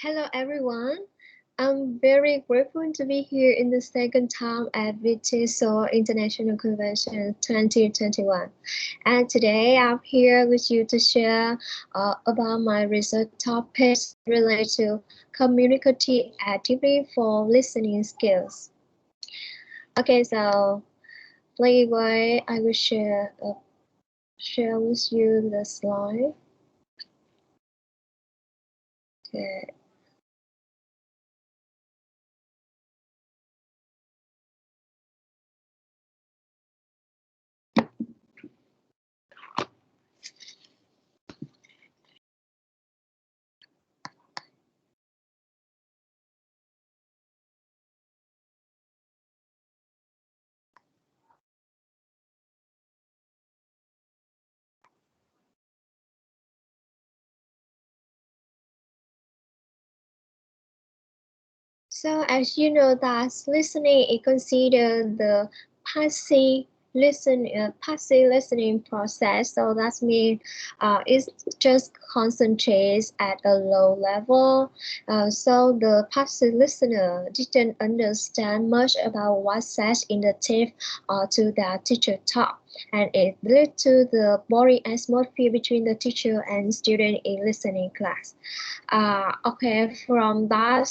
Hello everyone. I'm very grateful to be here in the second time at VTSO International Convention 2021. And today I'm here with you to share about my research topics related to communicative activity for listening skills. Okay, so please wait. I will share with you the slide. Okay. So as you know that listening is considered the passive listening process. So that means it just concentrates at a low level. So the passive listener didn't understand much about what said in the tape or to the teacher talk. And it led to the boring atmosphere between the teacher and student in listening class. Okay, from that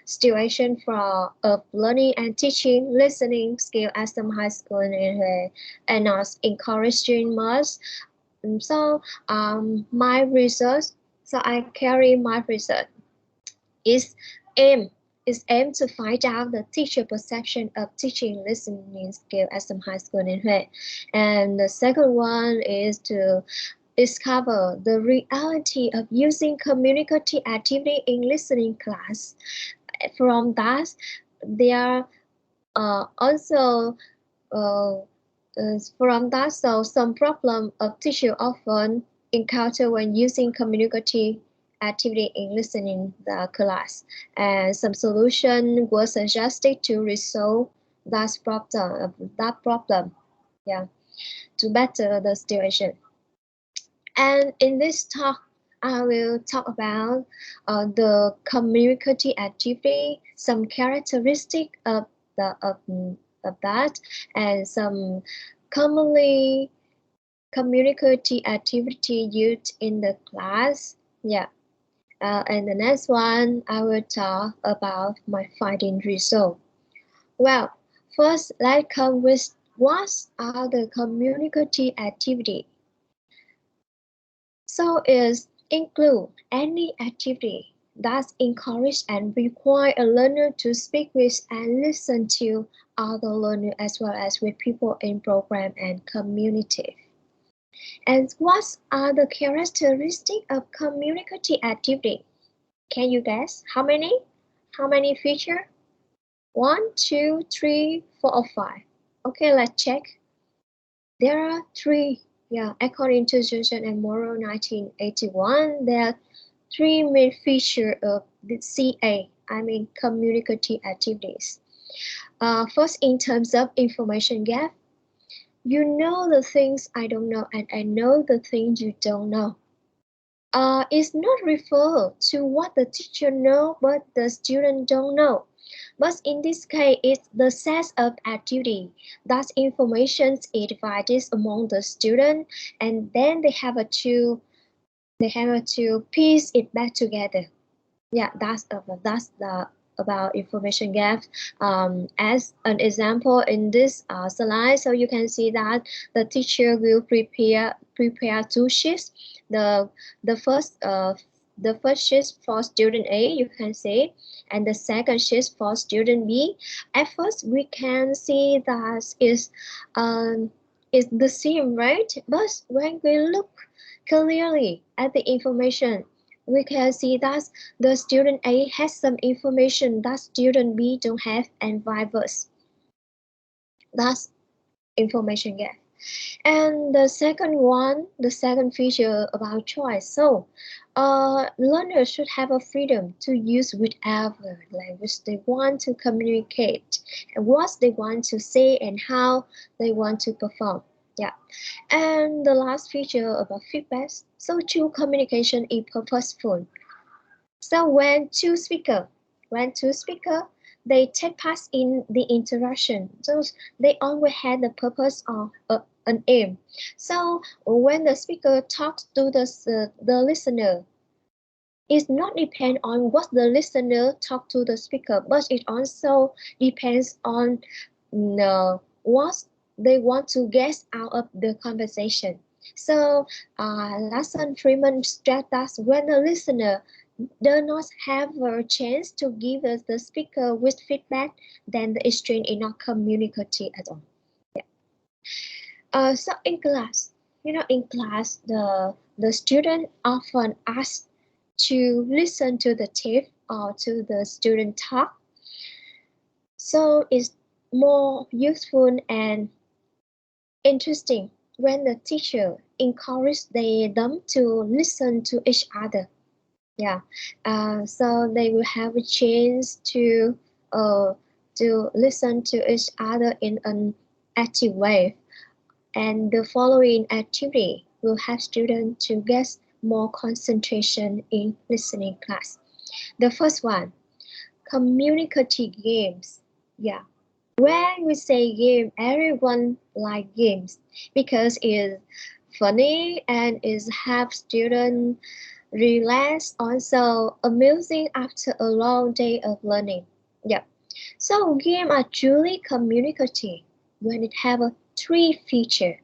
situation for of learning and teaching listening skill at some high school and not encouraging much. So my research, so I carry my research is aim aim to find out the teacher perception of teaching listening skill at some high school in Hue. And the second one is to discover the reality of using communicative activity in listening class. From that, there are also uh, from that, so some problem of teacher often encounter when using communicative activity in listening the class, and some solution was suggested to resolve that problem, yeah, to better the situation. And in this talk, I will talk about the communicative activity, some characteristic of that, and some commonly communicative activity used in the class. Yeah. And the next one, I will talk about my finding result. Well, first, let's come with what are the communicative activity. So is include any activity that encourage and require a learner to speak with and listen to other learners as well as with people in program and community. And what are the characteristics of communicative activity? Can you guess how many? How many features? One, two, three, four, or five? Okay, let's check. There are three. Yeah, according to Johnson and Morrow 1981, there are three main features of the CA, I mean communicative activities. First, in terms of information gap, you know the things I don't know, and I know the things you don't know. It's not refer to what the teacher know, but the student don't know. But in this case, it's the set of activity. That information is divided among the student, and then they have to piece it back together. Yeah, that's the about information gap. As an example in this slide, so you can see that the teacher will prepare two sheets. The the first uh, the first sheet for student A, you can see, and the second sheet for student B. At first, we can see that is the same, right? But when we look clearly at the information, we can see that the student A has some information that student B don't have, and vice versa. That's information gap. And the second feature about choice. So, learners should have a freedom to use whatever language they want to communicate, and what they want to say, and how they want to perform. Yeah. And the last feature about feedback. So, true communication is purposeful. So when two speaker, they take part in the interaction. So they always have the purpose of an aim. So when the speaker talks to the listener, it not depend on what the listener talk to the speaker, but it also depends on what they want to get out of the conversation. So lesson treatment stress when the listener does not have a chance to give us the speaker with feedback, then the exchange is not communicative at all. Yeah. So in class, in class, the student often ask to listen to the tape or to the student talk. So it's more useful and interesting when the teacher encourages them to listen to each other. Yeah, so they will have a chance uh, to listen to each other in an active way. And the following activity will help students to get more concentration in listening class. The first one, communicative games. Yeah, when we say game, everyone like games because it's funny and it helps students relax, also amusing after a long day of learning. Yeah. So games are truly communicative when it have a three feature.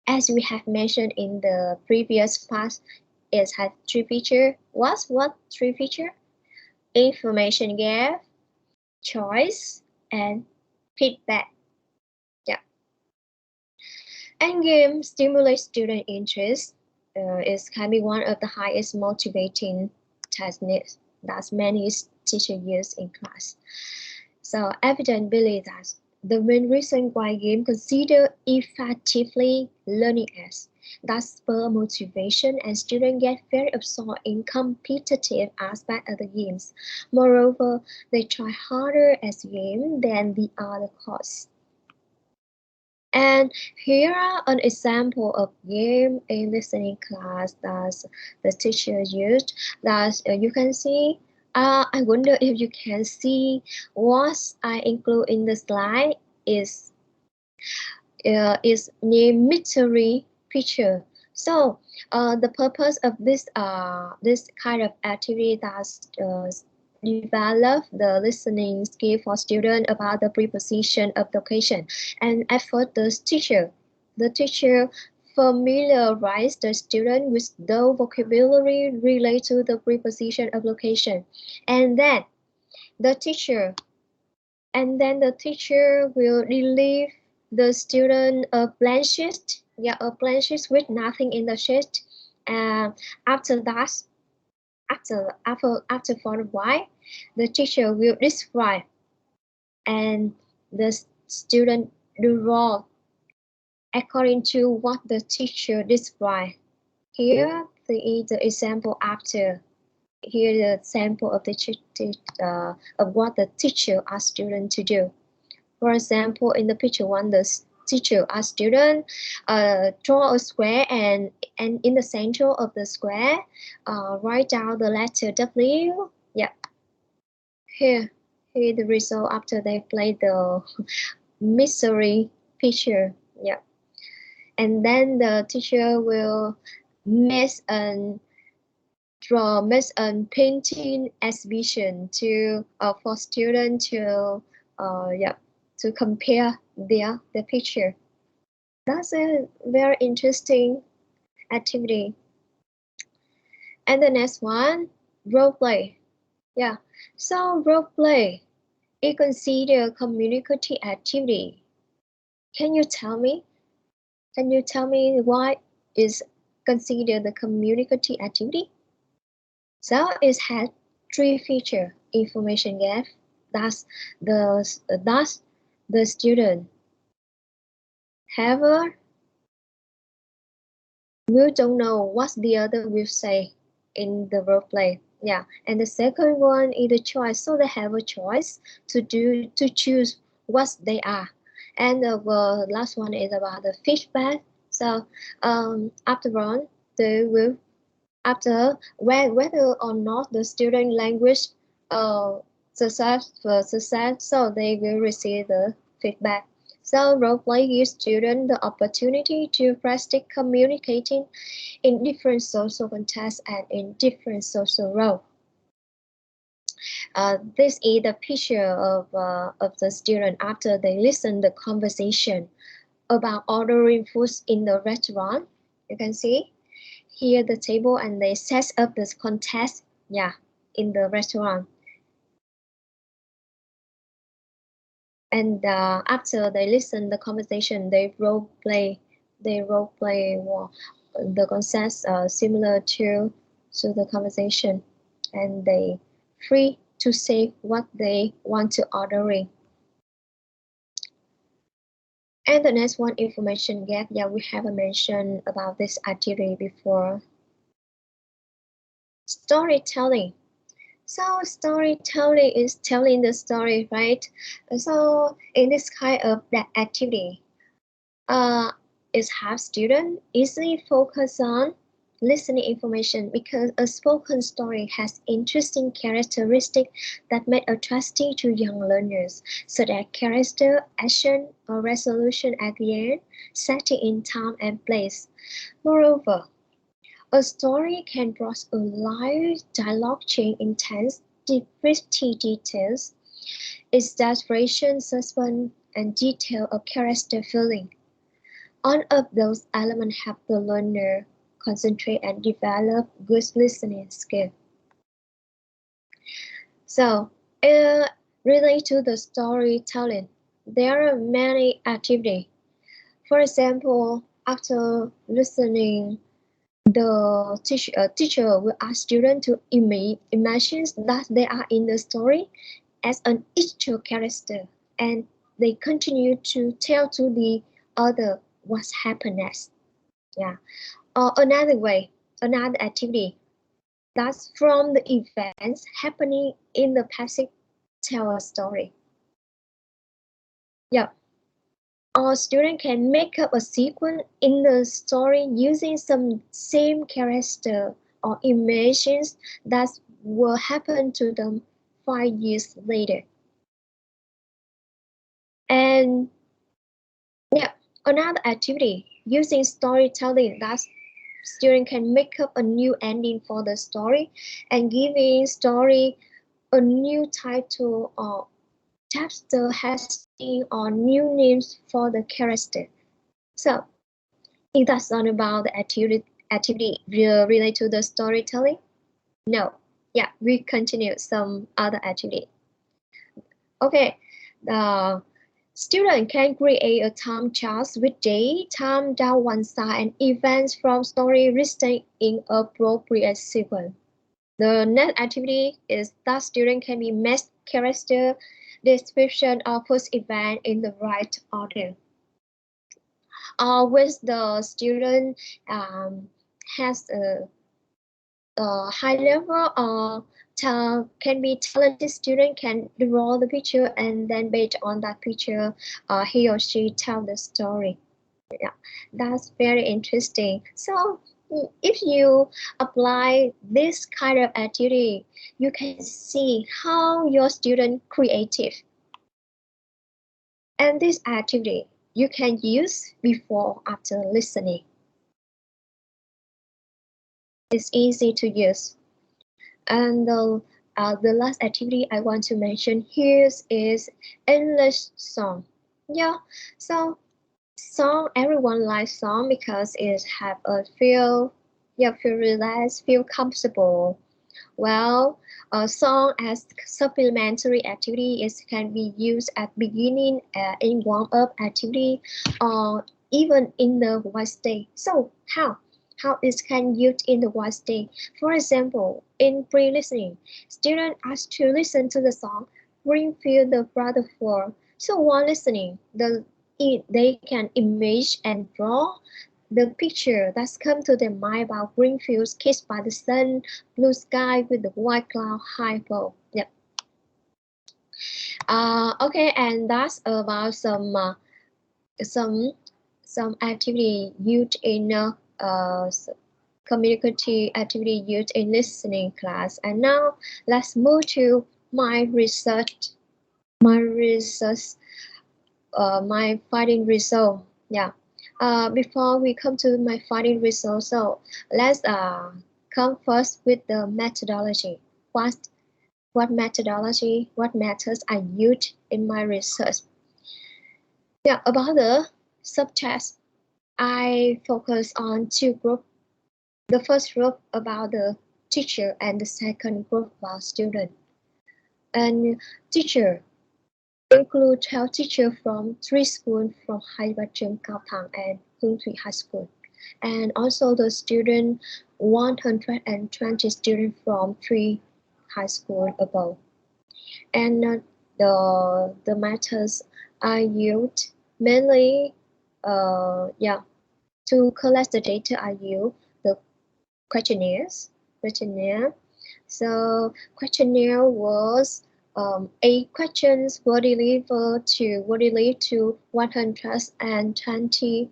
As we have mentioned in the previous part, it has three feature. What three feature? Information gap, choice, and feedback. Yeah. And game stimulates student interest. It can be one of the highest motivating techniques that many teachers use in class. So evidence believe that the main reason why game considered effectively learning aids that spur motivation and students get very absorbed in competitive aspect of the games. Moreover, they try harder at game than the other course. And here are an example of game in listening class that the teacher used. That you can see. I wonder if you can see what I include in the slide is named mystery picture. So the purpose of this kind of activity that develop the listening skill for students about the preposition of location. And at first the teacher familiarize the student with the vocabulary related to the preposition of location, and the teacher the teacher will relieve the student a blank sheet, a blank sheet with nothing in the sheet. And after that, after for a while, the teacher will describe and the student draw according to what the teacher described. Here is the example after. Here the sample of of what the teacher asked student to do. For example, in the picture one, the teacher asked student draw a square and in the center of the square, write down the letter W. Yeah, here the result after they play the mystery picture. Yeah, and then the teacher will make an painting exhibition to for students to compare their picture. That's a very interesting activity. And the next one, role play. Yeah. So role play is considered communicative activity. Can you tell me? Can you tell me why is considered the communicative activity? So it has three features: information gap, thus the student have a will don't know what the other will say in the role play. Yeah, and the second one is the choice. So they have a choice to choose what they are. And the last one is about the feedback. So after all, they will After whether or not the student language success, so they will receive the feedback. So role play gives students the opportunity to practice communicating in different social contexts and in different social roles. This is the picture of the student after they listen the conversation about ordering foods in the restaurant. You can see here the table and they set up this contest, yeah, in the restaurant. And after they listen the conversation, they role play well, the concepts similar to the conversation, and they free to say what they want to ordering. And the next one, information gap. Yeah, we have mentioned about this activity before. Storytelling. So storytelling is telling the story, right? So in this kind of that activity, is have students easily focus on listening information because a spoken story has interesting characteristics that make attractive to young learners, such as character, action, or resolution at the end, setting in time and place. Moreover, a story can bring a live dialogue chain intense, pretty details, its desperation, suspense, and detail of character feeling. All of those elements help the learner concentrate and develop good listening skill. So, related to the storytelling, there are many activities. For example, after listening, the teacher will ask students to imagine that they are in the story as an each character, and they continue to tell to the other what's happened next. Yeah. Or another activity that's from the events happening in the passage tell a story. Yeah. Or student can make up a sequence in the story using some same character or images that will happen to them 5 years later. And yeah, another activity using storytelling that student can make up a new ending for the story and giving story a new title or chapter hashtag or new names for the character. So is that all about the activity related to the storytelling? No. Yeah, we continue some other activity. Okay, the student can create a time chart with date, time down one side, and events from story listed in appropriate sequence. The next activity is that student can be match character description of first event in the right order. With the student has a high level or can be talented student can draw the picture and then based on that picture he or she tell the story. Yeah, that's very interesting. So if you apply this kind of activity, you can see how your student creative. And this activity you can use before after listening. It's easy to use. And the last activity I want to mention here is English song. Yeah, so song, everyone likes song because it have a feel relaxed, feel comfortable. Well, a song as supplementary activity is can be used at beginning in warm-up activity or even in the voice day. So how it can used in the voice day? For example, in pre-listening, students asked to listen to the song Greenfield the Brother for. So while listening, they can image and draw the picture that's come to their mind about green fields kissed by the sun, blue sky with the white cloud high above. Yep. Okay, and that's about some some activity used in communicative activity used in listening class. And now let's move to my research, my research, my finding result. Yeah. Before we come to my finding result, so let's come first with the methodology. What methodology, what methods I used in my research? Yeah, about the subtext, I focus on two groups. The first group about the teacher and the second group about student. And teacher include 12 teachers from three schools from Hai Ba Trường Cao Thang and Hương Thủy High School. And also the student 120 students from three high school above. And the methods I used mainly to collect the data I use the questionnaire. So questionnaire was 8 questions were delivered to 120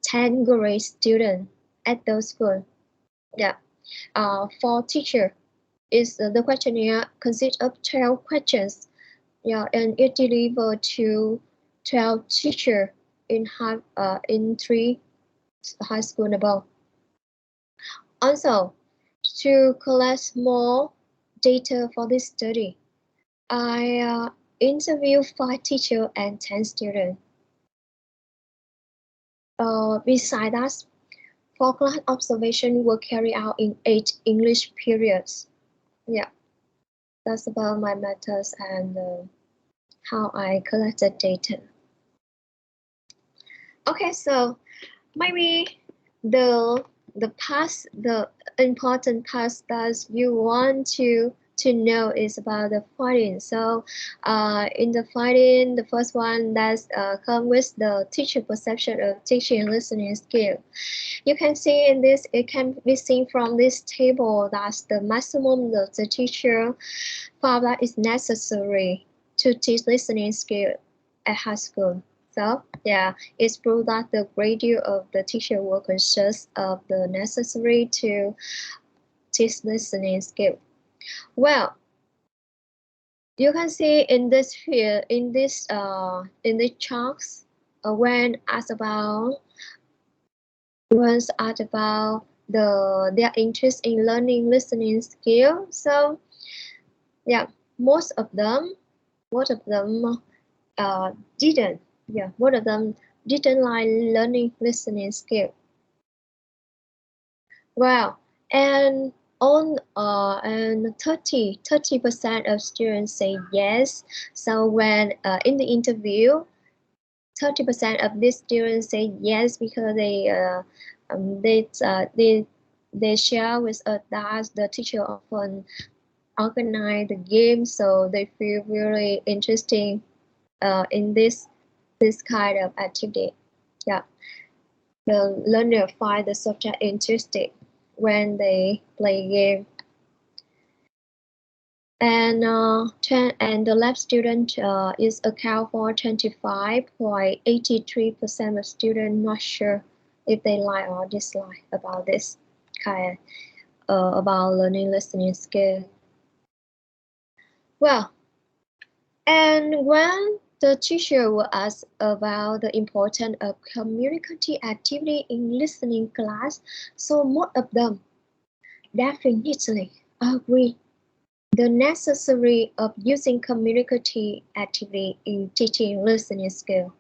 10 grade students at those schools. Yeah. For teacher, is the questionnaire consists of 12 questions. Yeah, and it delivered to 12 teachers in three high school above. Also, to collect more data for this study, I interviewed 5 teachers and 10 students. Besides that, 4 class observations were carried out in 8 English periods. Yeah, that's about my methods and how I collected data. Okay, so maybe the the important part that you want to know is about the finding. So in the finding, the first one that's come with the teacher perception of teaching and listening skill. You can see in this, it can be seen from this table that the maximum that the teacher found that is necessary to teach listening skill at high school. So yeah, it's proved that the graduate of the teacher will consist of the necessary to teach listening skill. Well, you can see in this here in this charts when asked about their interest in learning listening skill. So yeah, most of them didn't. Yeah, most of them didn't like learning listening skill. Well, and on and 30% of students say yes. So when in the interview, 30% of these students say yes because um, they uh, they they share with us that the teacher often organize the game, so they feel really interesting in this kind of activity. Yeah, the learner find the subject interesting when they play game. And and the lab student is account for 25.83% of students not sure if they like or dislike about this kind about learning listening skill. Well, and when the teacher will ask about the importance of communicative activity in listening class, so most of them definitely agree the necessary of using communicative activity in teaching listening skill.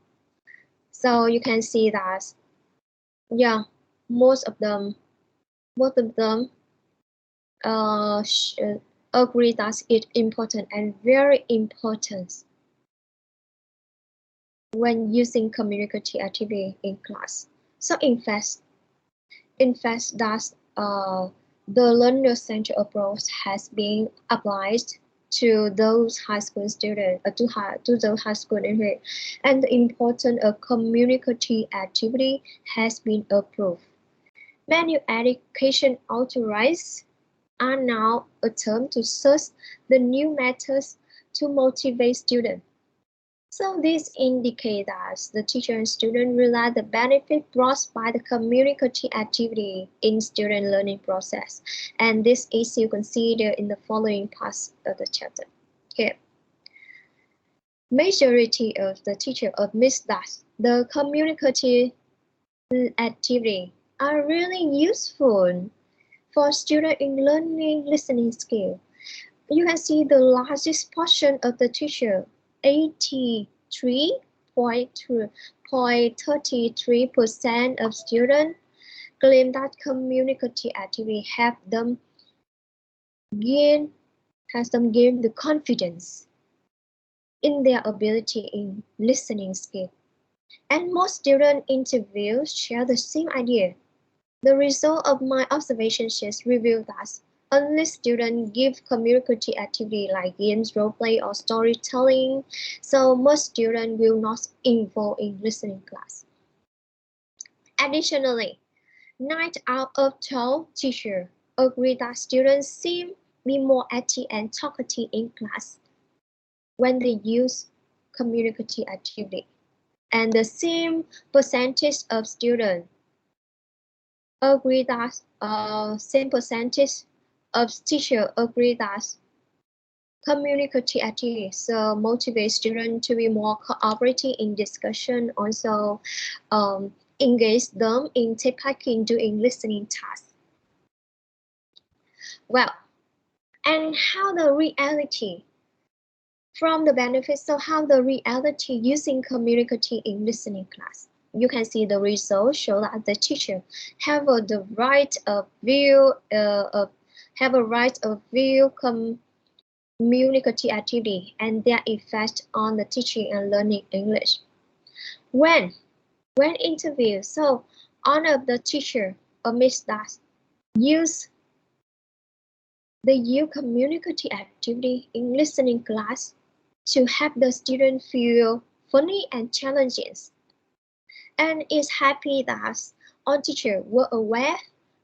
So you can see that, yeah, most of them, uh, agree that it's important and very important when using communicative activity in class. So in fact, that the learner-centered approach has been applied to those high school students, to those high school in here, and the importance of communicative activity has been approved. Many education authorities are now attempt to search the new methods to motivate students. So this indicates that the teacher and student realize the benefit brought by the communicative activity in student learning process. And this issue considered in the following parts of the chapter. Here, majority of the teacher admits that the communicative activity are really useful for students in learning listening skill. You can see the largest portion of the teacher, 83.33% of students claim that communicative activity gain has them gain the confidence in their ability in listening skill. And most student interviews share the same idea. The result of my observations reveal that unless students give communicative activity like games, roleplay, or storytelling, so most students will not involve in listening class. Additionally, 9 out of 12 teachers agree that students seem to be more active and talkative in class when they use communicative activity. And the same percentage of students agree that same percentage of teachers agree that communicative activities motivate students to be more cooperative in discussion, also engage them in taking doing listening tasks. Well, and how the reality from the benefits, so how the reality using communicative in listening class. You can see the results show that the teacher have the right of view communicative activity and their effect on the teaching and learning English. When interviewed, so one of the teacher admits that use communicative activity in listening class to help the student feel funny and challenging, and is happy that all teachers were aware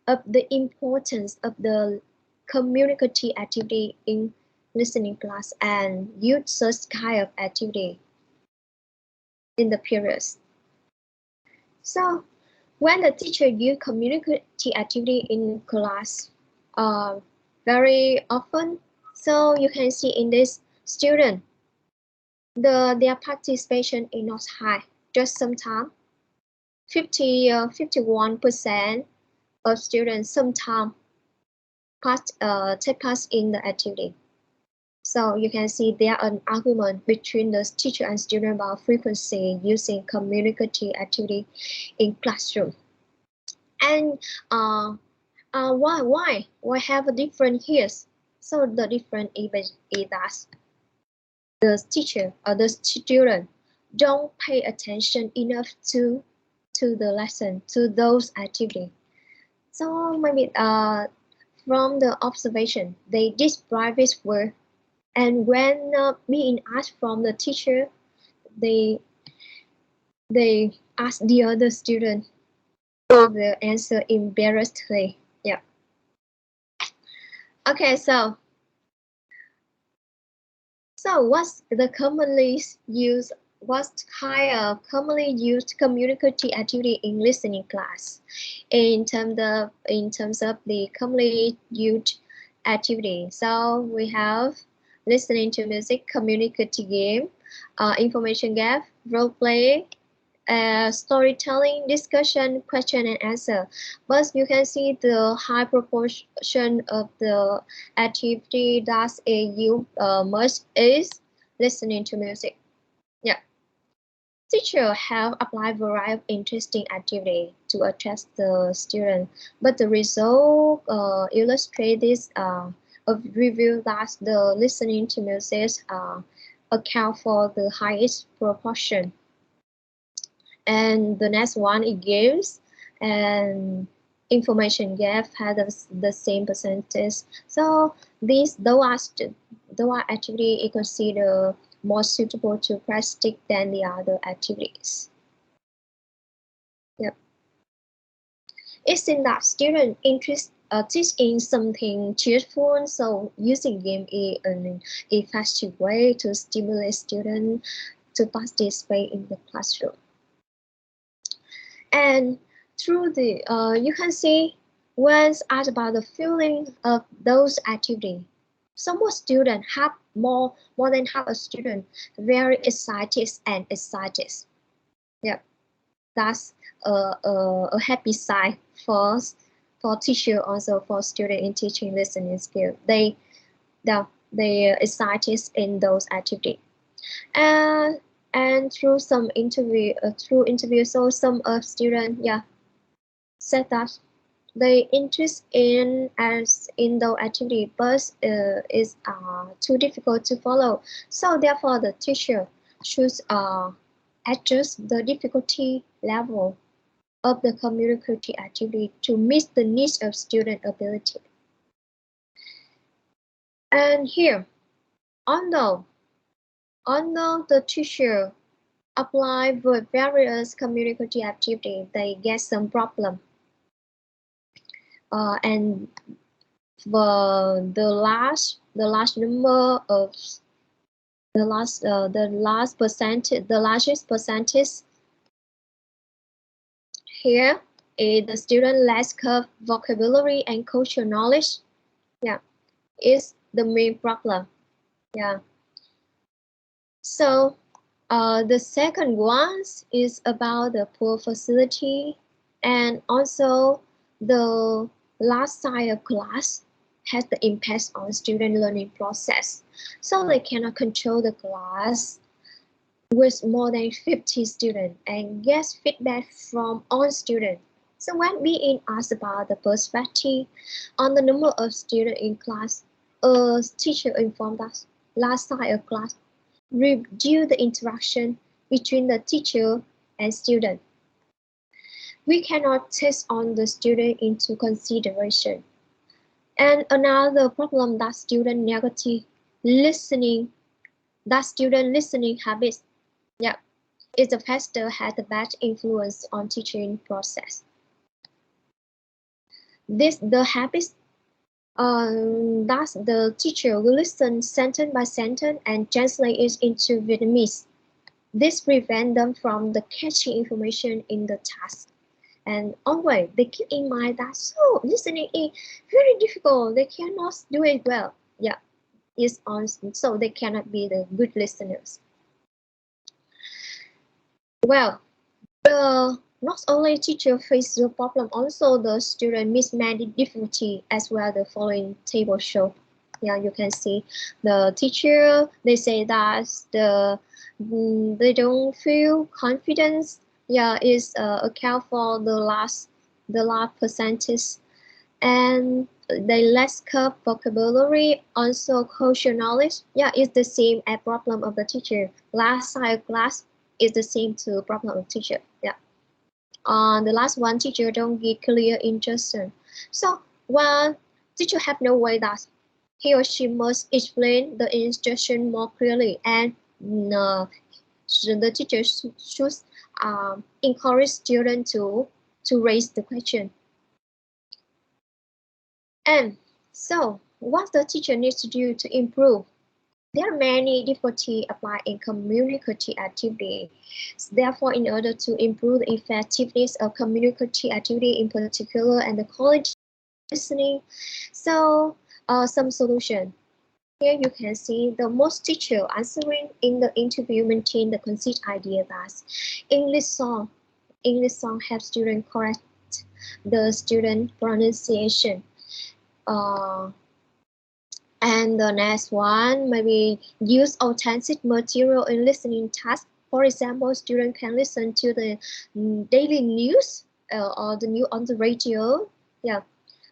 of the importance of the communicative activity in listening class and use such kind of activity in the periods. So when the teacher use communicative activity in class very often, so you can see in this student their participation is not high, just sometimes 51% of students sometimes take part in the activity. So you can see there are an argument between the teacher and student about frequency using communicative activity in classroom. And why have a different here? So the difference is that the teacher or the student don't pay attention enough to the lesson, to those activities. So maybe from the observation, they describe this word, and when being asked from the teacher, they ask the other student for the answer embarrassedly. Yeah. Okay, so what's the commonly used? What kind of commonly used communicative activity in listening class? In terms of the commonly used activity, so we have listening to music, communicative game, information gap, role play, storytelling, discussion, question and answer. But you can see the high proportion of the activity that you must is listening to music. Yeah. Teachers have applied a variety of interesting activities to attract the student, but the result illustrate this of review that the listening to music account for the highest proportion. And the next one is games and information gap had the same percentage. So those activity is considered more suitable to practice than the other activities. Yep. It seems that students interest teach in something cheerful, so using game is an effective way to stimulate students to participate in the classroom. And through the, you can see when asked about the feeling of those activities, some students have more than half a student very excited and excited. Yeah, that's a happy sign for teacher, also for student in teaching listening skill. They excited in those activities. And through some interview, so some of students, yeah, said that they interest in the activity, but is too difficult to follow. So therefore, the teacher should adjust the difficulty level of the communicative activity to meet the needs of student ability. And here, although the teacher apply with various communicative activity, they get some problem. And the large number of the largest percentage here is the student lacks vocabulary and cultural knowledge. Yeah, is the main problem. Yeah. So the second one is about the poor facility, and also the last side of class has the impact on student learning process. So they cannot control the class with more than 50 students and get feedback from all students. So when being asked about the perspective on the number of students in class, a teacher informed us last side of class reduce the interaction between the teacher and student. We cannot take on the student into consideration. And another problem that student negative listening, that student listening habits, yeah, is the factor has a bad influence on teaching process. The habits that the teacher will listen sentence by sentence and translate it into Vietnamese. This prevents them from the catching information in the task. And always they keep in mind that so listening is very difficult. They cannot do it well. Yeah, it's on, so they cannot be the good listeners. Well, not only teacher face the problem, also the student meet many difficulty as well. The following table show. Yeah, you can see the teacher. They say that they don't feel confidence. Yeah, is account for the last percentage, and they less vocabulary, also cultural knowledge. Yeah, it's the same as problem of the teacher. Last side class is the same to problem of teacher. Yeah. On the last one, teacher don't give clear instruction. So when teacher have no way that he or she must explain the instruction more clearly, and the teacher should encourage students to raise the question. And so what the teacher needs to do to improve? There are many difficulties applied in communicative activity. Therefore, in order to improve the effectiveness of communicative activity in particular and the quality of listening, so some solution. Here you can see the most teacher answering in the interview maintain the conceit idea that English song help students correct the student pronunciation. And the next one, maybe use authentic material in listening tasks. For example, students can listen to the daily news or the news on the radio. Yeah.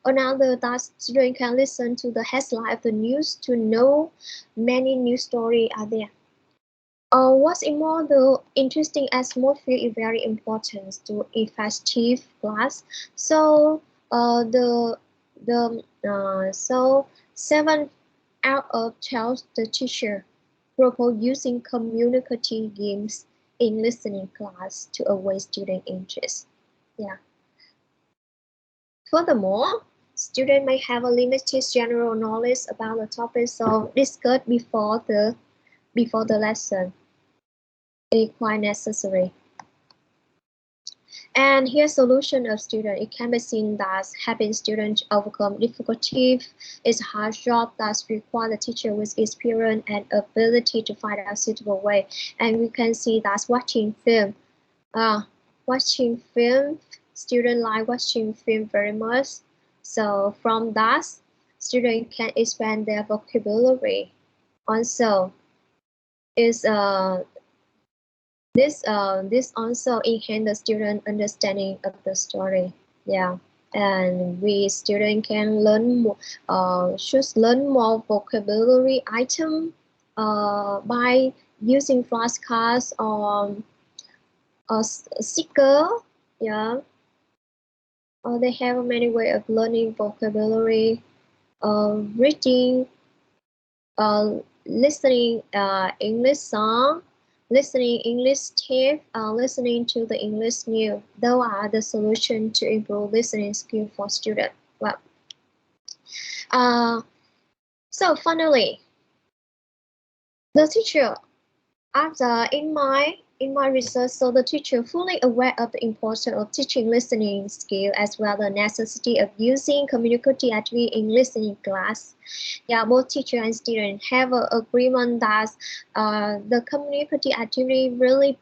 Another task, students can listen to the headline of the news to know many news stories are there. What's more, the interesting atmosphere is very important to effective class. So so 7 out of 12 the teacher propose using communicative games in listening class to avoid student interest. Yeah. Furthermore, students may have a limited general knowledge about the topic, so discuss before the lesson. is quite necessary. And here's solution of student. It can be seen that helping students overcome difficulty is a hard job that requires a teacher with experience and ability to find a suitable way. And we can see that watching film. Watching film, students like watching film very much. So from that, students can expand their vocabulary. Also, is this also enhance the student understanding of the story. Yeah, and we student can learn more. Should learn more vocabulary item by using flashcards or a sticker. Yeah, they have many way of learning vocabulary, reading, listening English song, listening English tape, listening to the English news. Those are the solution to improve listening skill for students. Well, uh, so finally, the teacher after in my research, so the teacher fully aware of the importance of teaching listening skill as well the necessity of using communicative activity in listening class. Yeah, both teacher and student have an agreement that the communicative activity really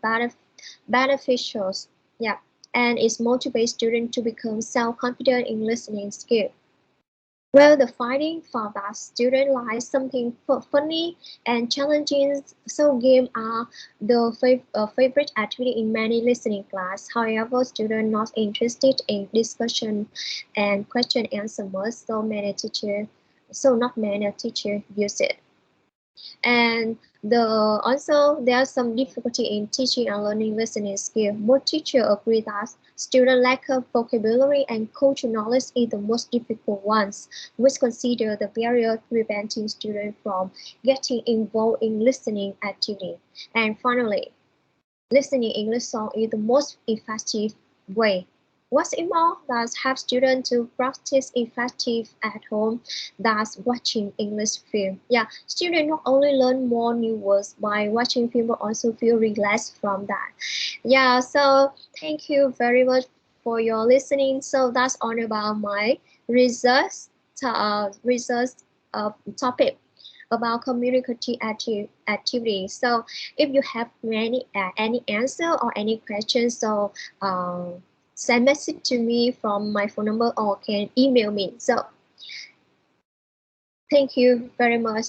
beneficial. Yeah, and it motivates students to become self-confident in listening skill. Well, the finding found that students like something funny and challenging, so games are the favorite activity in many listening class. However, students not interested in discussion and question answer much, so not many teachers use it. And also there are some difficulty in teaching and learning listening skill. Most teachers agree that student lack of vocabulary and cultural knowledge is the most difficult ones, which consider the barrier preventing students from getting involved in listening activity. And finally, listening English song is the most effective way. What's more, that help students to practice effective at home, that's watching English film. Yeah, students not only learn more new words by watching film, but also feel relaxed from that. Yeah, so thank you very much for your listening. So that's all about my research, research topic about communicative activity. So if you have any answer or any questions, so send message to me from my phone number or can email me. So thank you very much.